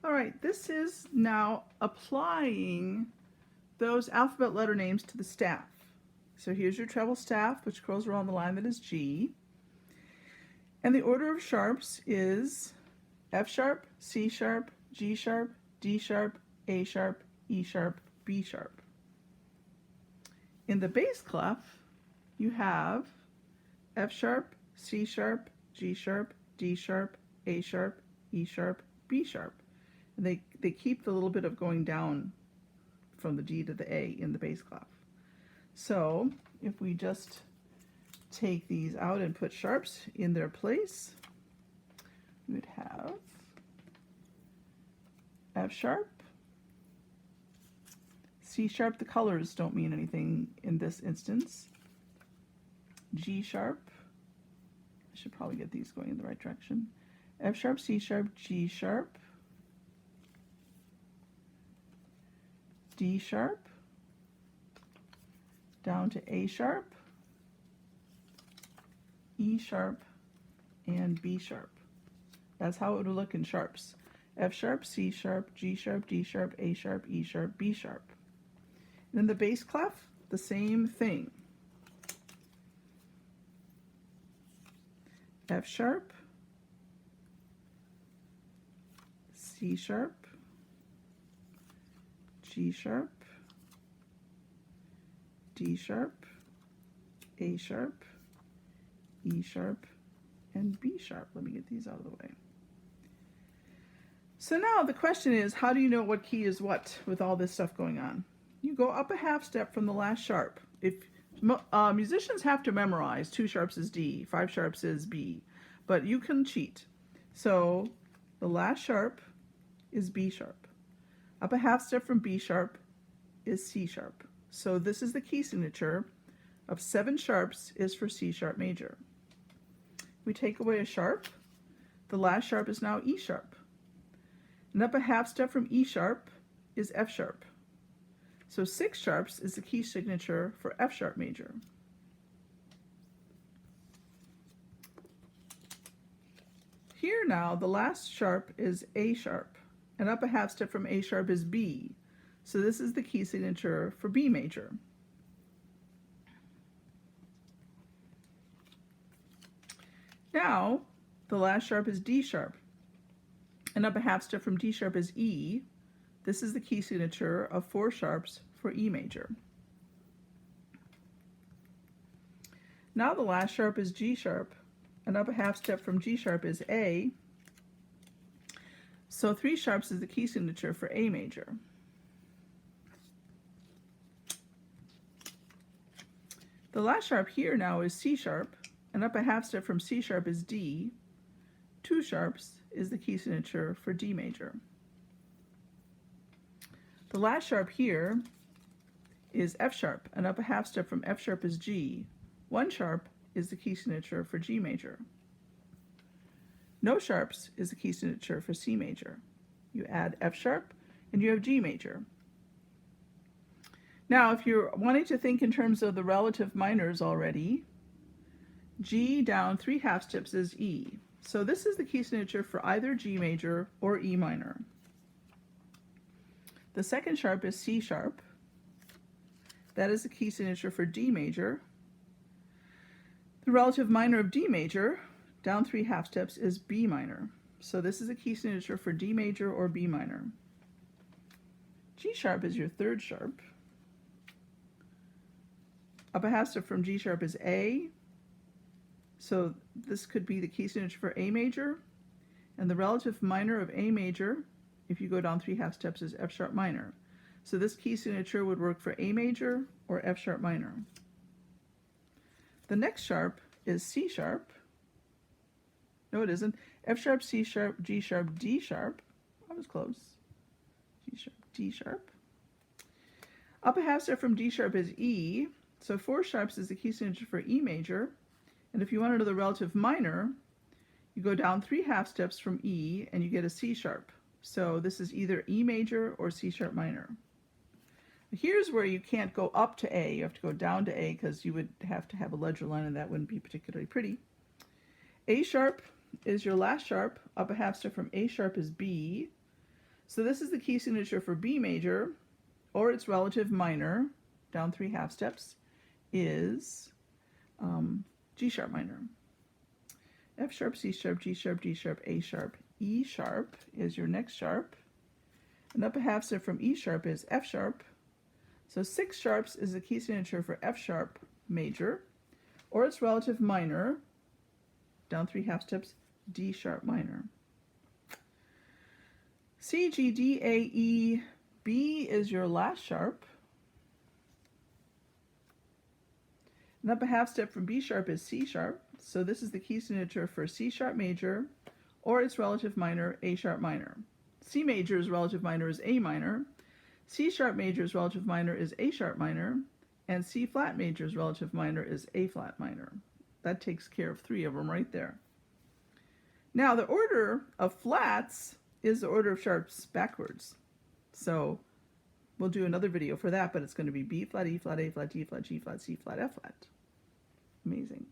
All right, this is now applying those alphabet letter names to the staff. So here's your treble staff, which curls around the line that is G. And the order of sharps is F sharp, C sharp, G sharp, D sharp, A sharp, E sharp, B sharp. In the bass clef, you have F sharp, C sharp, G sharp, D sharp, A sharp, E sharp, B sharp. And they keep the little bit of going down from the D to the A in the bass clef. So if we just take these out and put sharps in their place, we would have F sharp, C sharp. The colors don't mean anything in this instance. G sharp, I should probably get these going in the right direction. F sharp, C sharp, G sharp, D sharp, down to A sharp, E sharp, and B sharp. That's how it would look in sharps. F sharp, C sharp, G sharp, D sharp, A sharp, E sharp, B sharp. And in the bass clef, the same thing. F sharp, C sharp, G sharp, D sharp, A sharp, E sharp, and B sharp. Let me get these out of the way. So now the question is, how do you know what key is what with all this stuff going on? You go up a half step from the last sharp. If musicians have to memorize 2 sharps is D, 5 sharps is B, but you can cheat. So the last sharp is B sharp. Up a half step from B sharp is C sharp. So this is the key signature of 7 sharps is for C sharp major. We take away a sharp. The last sharp is now E sharp. And up a half step from E sharp is F sharp. So 6 sharps is the key signature for F sharp major. Here now, the last sharp is A sharp, and up a half step from A sharp is B. So this is the key signature for B major. Now, the last sharp is D sharp, and up a half step from D sharp is E. This is the key signature of 4 sharps for E major. Now the last sharp is G sharp, and up a half step from G sharp is A. So 3 sharps is the key signature for A major. The last sharp here now is C sharp, and up a half step from C sharp is D. 2 sharps is the key signature for D major. The last sharp here is F sharp, and up a half step from F sharp is G. 1 sharp is the key signature for G major. No sharps is the key signature for C major. You add F sharp and you have G major. Now, if you're wanting to think in terms of the relative minors already, G down 3 half steps is E. So this is the key signature for either G major or E minor. The second sharp is C sharp. That is the key signature for D major. The relative minor of D major, down 3 half steps, is B minor. So this is a key signature for D major or B minor. G sharp is your third sharp. Up a half step from G sharp is A. So this could be the key signature for A major. And the relative minor of A major, if you go down 3 half steps, is F sharp minor. So this key signature would work for A major or F sharp minor. The next sharp is C sharp. No, it isn't. F sharp, C sharp, G sharp, D sharp. I was close. G sharp, D sharp. Up a half step from D sharp is E. So 4 sharps is the key signature for E major. And if you want to know the relative minor, you go down 3 half steps from E and you get a C sharp. So this is either E major or C sharp minor. Here's where you can't go up to A. You have to go down to A because you would have to have a ledger line and that wouldn't be particularly pretty. A sharp is your last sharp. Up a half step from A sharp is B. So this is the key signature for B major, or its relative minor, down 3 half steps, is G sharp minor. F sharp, C sharp, G sharp, D sharp, A sharp, E sharp is your next sharp. And up a half step from E sharp is F sharp. So 6 sharps is the key signature for F sharp major, or its relative minor, down 3 half steps, D sharp minor. C, G, D, A, E, B is your last sharp. And up a half step from B sharp is C sharp. So this is the key signature for C sharp major, or its relative minor, A sharp minor. C major's relative minor is A minor. C sharp major's relative minor is A sharp minor. And C flat major's relative minor is A flat minor. That takes care of 3 of them right there. Now the order of flats is the order of sharps backwards. So we'll do another video for that, but it's going to be B flat, E flat, A flat, D flat, G flat, C flat, F flat. Amazing.